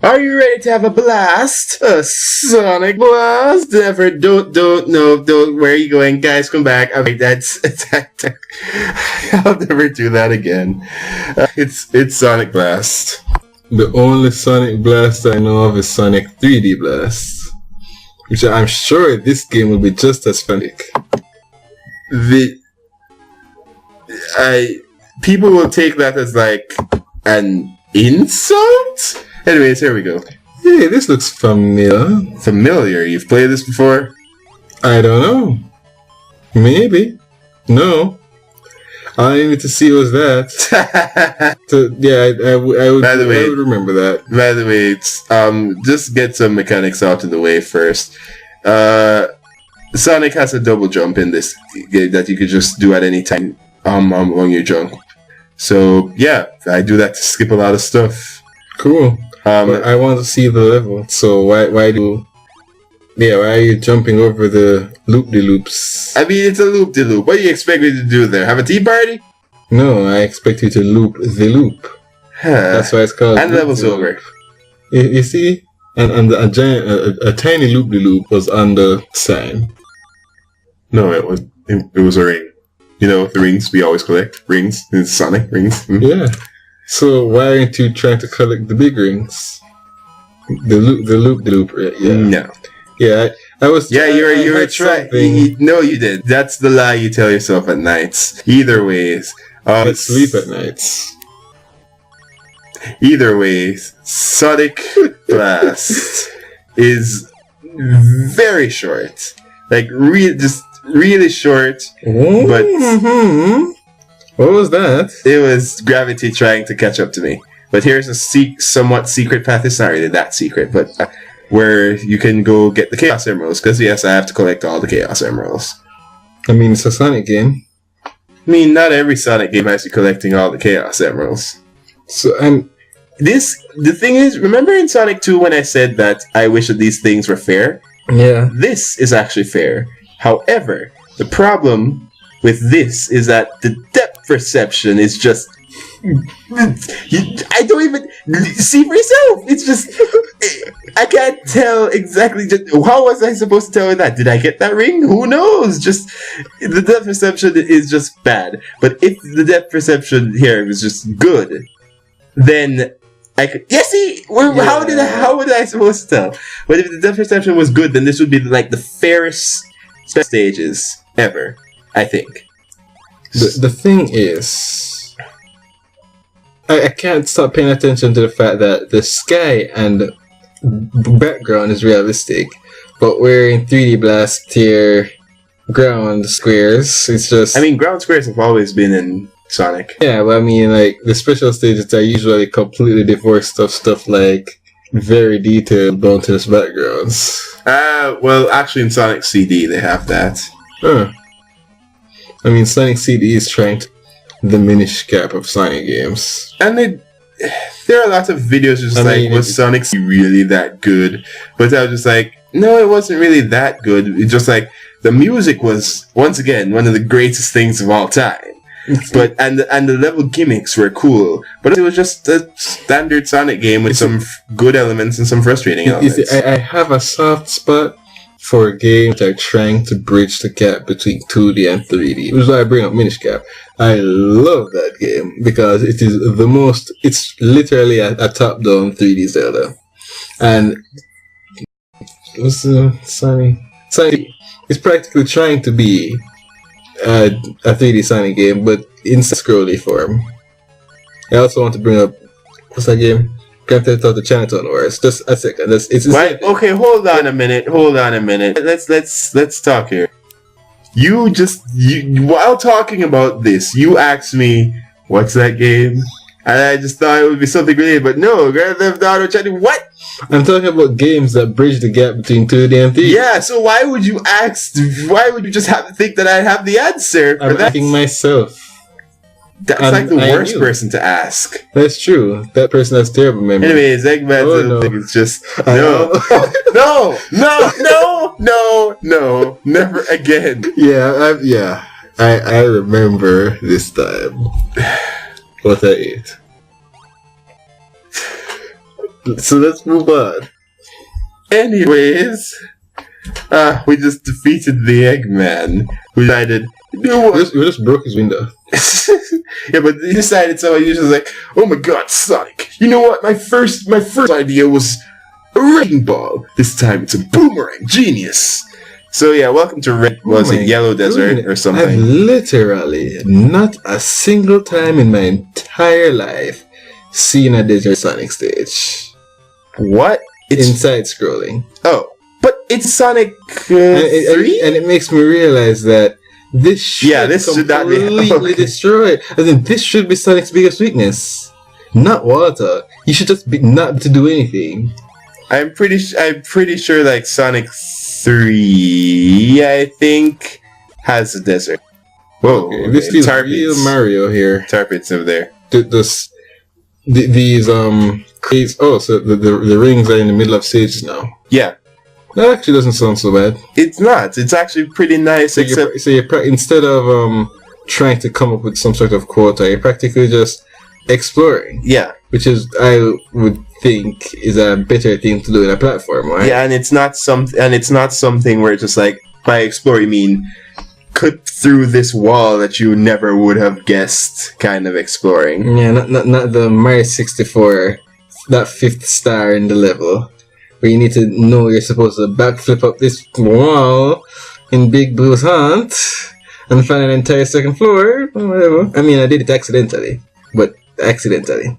Are you ready to have a blast? A sonic blast? Never, don't, where are you going? Guys, come back. Okay, I'll never do that again. It's Sonic Blast. The only Sonic Blast I know of is Sonic 3D Blast, which I'm sure this game will be just as funny. People will take that as like an insult? Anyways, here we go. Hey, this looks familiar. Familiar? You've played this before? I don't know. Maybe. No. All I needed to see was that. So, yeah, I would remember that. By the way, just get some mechanics out of the way first. Sonic has a double jump in this game that you could just do at any time when you're drunk. So, yeah, I do that to skip a lot of stuff. Cool. But I want to see the level, so why are you jumping over the loop-de-loops? I mean, it's a loop-de-loop. What do you expect me to do there? Have a tea party? No, I expect you to loop the loop. That's why it's called. And the level's over. You see? And a tiny loop-de-loop was on the sign. No, it was a ring. You know, the rings we always collect. Rings. It's Sonic rings. Mm-hmm. Yeah. So why aren't you trying to collect the big rings? The loop. Yeah. No. Yeah, I was. Yeah, you were trying. No, you did. That's the lie you tell yourself at nights. Either ways. I sleep at nights. Either ways, Sonic Blast is very short. Like, just really short. Mm-hmm. But what was that? It was gravity trying to catch up to me. But here's a somewhat secret path. It's not really that secret, but where you can go get the Chaos Emeralds. Because yes, I have to collect all the Chaos Emeralds. I mean, it's a Sonic game. I mean, not every Sonic game has you collecting all the Chaos Emeralds. So, the thing is, remember in Sonic 2 when I said that I wish that these things were fair? Yeah. This is actually fair. However, the problem with this is that the depth perception is just... I don't even... See for yourself! It's just... I can't tell exactly... How was I supposed to tell with that? Did I get that ring? Who knows? Just... The depth perception is just bad. But if the depth perception here was just good, then I could... Yeah, see? How was I supposed to tell? But if the depth perception was good, then this would be like the fairest stages ever, I think. The thing is... I can't stop paying attention to the fact that the sky and background is realistic, but we're in 3D Blast tier ground squares. It's just... I mean, ground squares have always been in Sonic. Yeah, but I mean, like, the special stages are usually completely divorced of stuff like very detailed bounteous backgrounds. Well, actually in Sonic CD they have that. Huh. I mean, Sonic CD is trying to diminish gap of Sonic games. And there are lots of videos just was Sonic really that good? But I was just like, no, it wasn't really that good. It's just like, the music was, once again, one of the greatest things of all time. But and the level gimmicks were cool, but it was just a standard Sonic game with some good elements and some frustrating elements. I have a soft spot for games that are trying to bridge the gap between 2D and 3D, which is why I bring up Minish Cap. I love that game because it is the most... It's literally a top-down 3D Zelda. And... What's Sonic is practically trying to be a 3D Sonic game, but in scrolly form. I also want to bring up... What's that game? Grand Theft Auto Chinatown Wars. Just a second. Right. Okay, hold on a minute. Let's talk here. You while talking about this, you asked me, what's that game? And I just thought it would be something related, but no, Grand Theft Auto Chinatown. What? I'm talking about games that bridge the gap between 2D and 3D. Yeah, so why would you just have to think that I have the answer? I'm asking myself. That's like the worst person to ask. That's true. That person has terrible memory. Anyways, Eggman's thing is just no, no, never again. Yeah, I remember this time what I ate. So let's move on. Anyways, we just defeated the Eggman. We decided, you know what? We just broke his window. Yeah, but he decided so he was just like, oh my god, Sonic. You know what? My first idea was a wrecking ball. This time it's a boomerang. Genius. So yeah, welcome to Yellow Desert or something? I've literally not a single time in my entire life seen a Desert Sonic stage. What? It's inside scrolling. Oh, but it's Sonic 3? And it makes me realize that this should not be completely destroyed. I think this should be Sonic's biggest weakness, not water. You should just be not to do anything. I'm pretty sure like Sonic 3, I think, has a desert. Whoa, okay. This is real Mario here. Tar pits over there. These crates. Oh, so the rings are in the middle of stages now. Yeah. That actually doesn't sound so bad. It's not. It's actually pretty nice. So you're instead of trying to come up with some sort of quota, you're practically just exploring. Yeah. Which is, I would think, is a better thing to do in a platform, right? Yeah, and it's not something where it's just like, by explore you mean cut through this wall that you never would have guessed kind of exploring. Yeah, not the Mario 64, that 5th star in the level, where you need to know you're supposed to backflip up this wall in Big Blue's hunt and find an entire second floor, or whatever. I mean, I did it accidentally, but accidentally.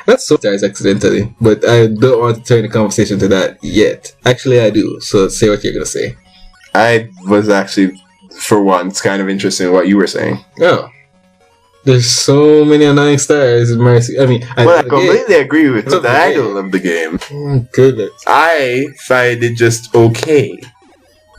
That's so accidentally, but I don't want to turn the conversation to that yet. Actually, I do, so say what you're going to say. I was actually, for once, kind of interested in what you were saying. Oh. There's so many annoying stars in Mario. I mean, I completely agree with the idol of the game. Oh, goodness. I find it just okay.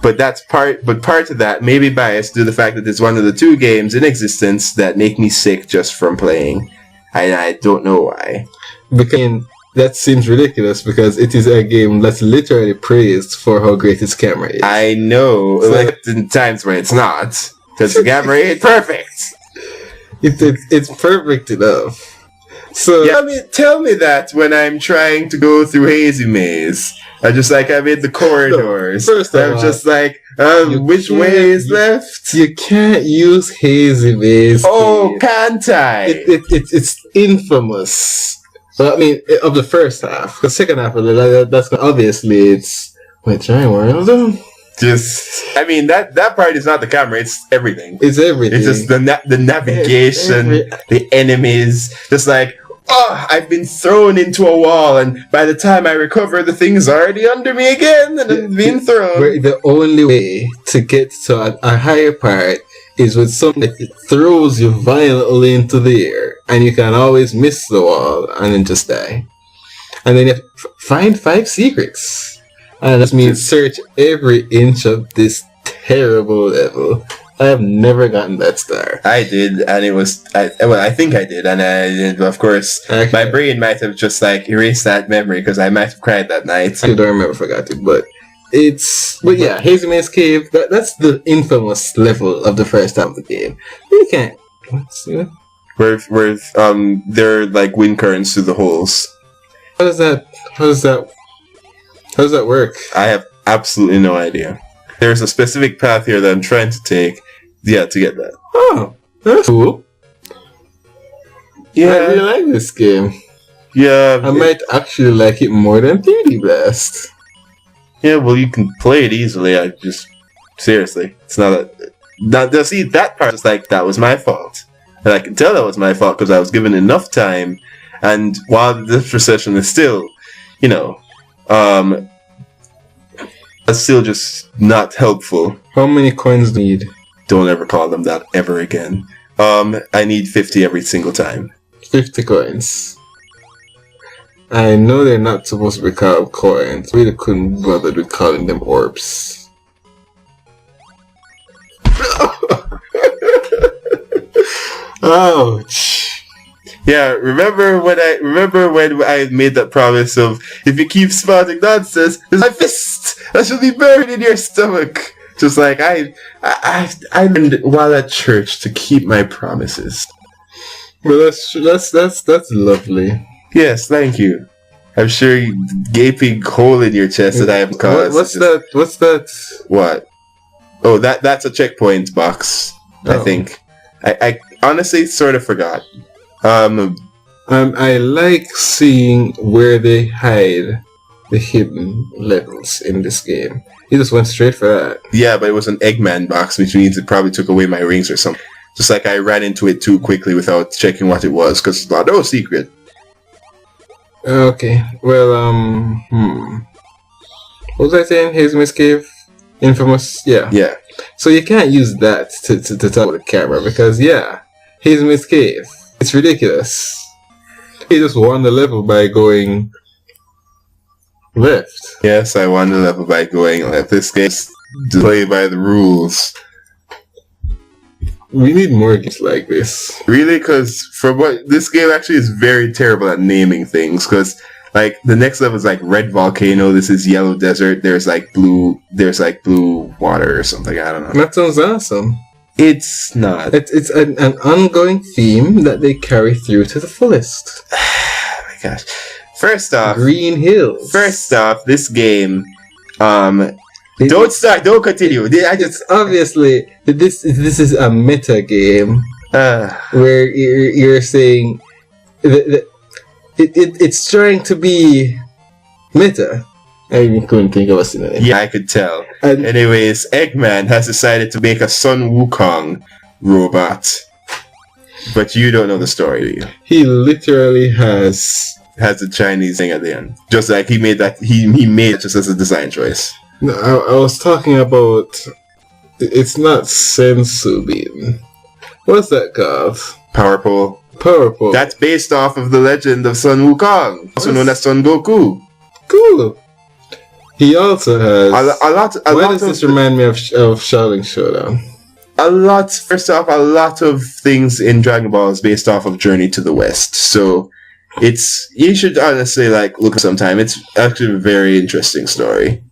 But part of that may be biased due to the fact that it's one of the 2 games in existence that make me sick just from playing. And I don't know why. Because that seems ridiculous because it is a game that's literally praised for how great its camera is. I know, so, like in times when it's not, because the camera ain't perfect. It's perfect enough. So yeah, tell me that when I'm trying to go through Hazy Maze. I'm in the corridors. First of all, I'm just like, which way is left? You can't use Hazy Maze. Oh, can't I? It's infamous. Well, I mean, of the first half. The second half, that's obviously it's... Wait, Giant World? that part is not the camera, it's everything. It's everything. It's just the navigation, the enemies, just like, oh, I've been thrown into a wall, and by the time I recover, the thing's already under me again, and I'm being thrown. Where the only way to get to a higher part is with something that throws you violently into the air, and you can always miss the wall, and then just die. And then you have to find 5 secrets. And that means search every inch of this terrible level. I have never gotten that star. I did, and it was... I think I did, and of course, my brain might have just, erased that memory, because I might have cried that night. I don't remember if I got it, but... But yeah, Hazy Maze Cave, that's the infamous level of the first half of the game. You can't... Where there are, wind currents through the holes. How does that work? I have absolutely no idea. There's a specific path here that I'm trying to take, to get that. Oh, that's cool. Yeah. I really like this game. Yeah. I might actually like it more than 3D Blast. Yeah, well, you can play it easily. Seriously, it's not see, that part is that was my fault. And I can tell that was my fault because I was given enough time, and while this procession is still, that's still just not helpful. How many coins do you need? Don't ever call them that ever again. I need 50 every single time. 50 coins. I know they're not supposed to be called coins. We really couldn't bother with calling them orbs. Ouch. Yeah, remember when I made that promise of, if you keep spouting nonsense, there's my fist that should be buried in your stomach. Just like I learned while at church to keep my promises. Well, that's lovely. Yes, thank you. I'm sure gaping hole in your chest that I have caused. What's that? What? Oh, that's a checkpoint box. I think. I honestly sort of forgot. I like seeing where they hide the hidden levels in this game. You just went straight for that. Yeah, but it was an Eggman box, which means it probably took away my rings or something. Just like I ran into it too quickly without checking what it was, because it's not no secret. Okay, well, what was I saying? Hazel's Cave? Infamous? Yeah. Yeah. So you can't use that to talk with the camera, because, yeah, Hazel's Cave. It's ridiculous. He just won the level by going left. Yes, I won the level by going left. This game's played by the rules. We need more games like this. Really? Because from what this game actually is very terrible at naming things. Because like the next level is like red volcano. This is yellow desert. There's like blue water or something. I don't know. That sounds awesome. It's not. It's an ongoing theme that they carry through to the fullest. Oh my gosh. First off, Green Hills. First off, this game. Don't start. Don't continue. I just obviously this is a meta game where you're saying that it's trying to be meta. I couldn't think of a synonym. Yeah, I could tell. Anyways, Eggman has decided to make a Sun Wukong robot, but you don't know the story, do you? He literally has a Chinese thing at the end, just like he made that. He made it just as a design choice. No, I was talking about. It's not Sensu Beam. What's that called? Power Pole. Power Pole. That's based off of the legend of Sun Wukong, also known as Son Goku. Cool. He also has a lot. Why does this remind me of Shaolin Showdown? First off, a lot of things in Dragon Ball is based off of Journey to the West. So you should honestly look sometime. It's actually a very interesting story.